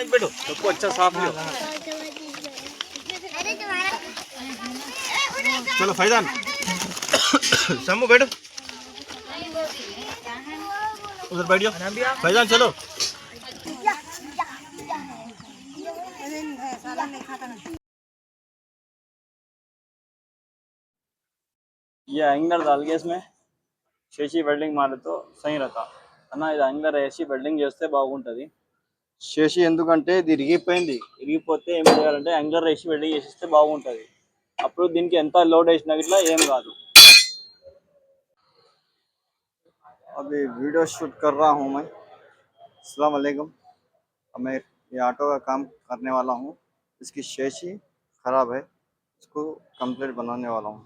పెట్టు सबको अच्छा साफ लियो चलो फैजान शम्मू बैठो उधर बैठ जाओ फैजान चलो ये एंगल डाल के इसमें చేసి వెల్డింగ్ మారితో సही रहता అన్న ఇది యాంగర్ వేసి వెల్డింగ్ చేస్తే బాగుంటుంది చేసి ఎందుకంటే ఇది ఇరిగిపోయింది ఇరిగిపోతే ఏం చేయాలంటే యాంగర్ వేసి వెల్డింగ్ చేసిస్తే బాగుంటుంది అప్పుడు దీనికి ఎంత లోడ్ వేసినా ఇట్లా ఏం కాదు अभी वीडियो शूट कर रहा हूँ मैं अस्सलाम वालेकुम मैं ये ऑटो का काम करने वाला हूँ इसकी शेशी ख़राब है इसको कंप्लीट बनाने वाला हूँ